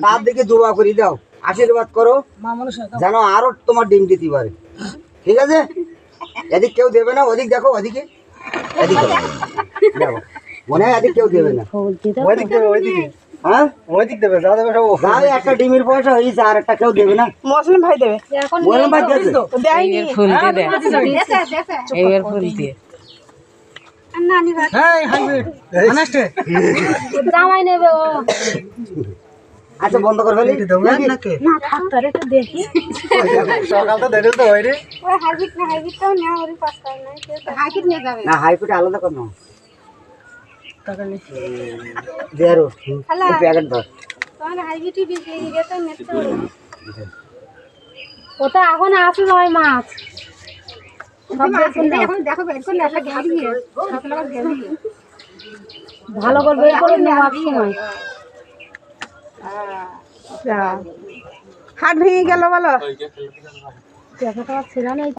তার দিকে দোয়া করে দাও, আশীর্বাদ করো যেন আরো তোমার ডিম দিতে পারে। ঠিক আছে, এদিক কেউ দেবে না, ওদিক দেখো, ওদিকে এদিকে দেখো, মনে হয় এদিক কেউ দেবে না, ওইদিক দেবে, ওইদিকে। হ্যাঁ, ওইদিক দেবে, যা দেবে সব ভাই। একটা ডিমের পয়সা হয়েছে, আর একটা কেউ দেবে না। মুসলিম ভাই দেবে, মুসলিম ভাই দেবে, দেয়নি ফুল দিয়ে দে, এইবার ফুল দিয়ে। জামাই নেবে ও। আচ্ছা বন্ধ করে ফেলি নাকি? না থাক তোর একটু দেখি। সকাল তো দেখে তো হয়নি ওই হাইব্রিড না, হাইব্রিডটাও নেওয়া ওরই পাঁচটা নাই, হাইব্রিড নিয়ে যাবে না, হাইকুটে আলাদা কর না। দেরো প্যাকেট ধর, তোমার হাইব্রিডই বেশি এটা নেতে হবে। ওটা এখন আসে নয় মাছ। দেখো বের করে একটা গ্যাস দিয়ে সকালে আবার গ্যাস দিয়ে ভালো করে বের করে নেওয়ার সময় হাত ভেঙে গেল বলো। টাকা ছেড়া নেই।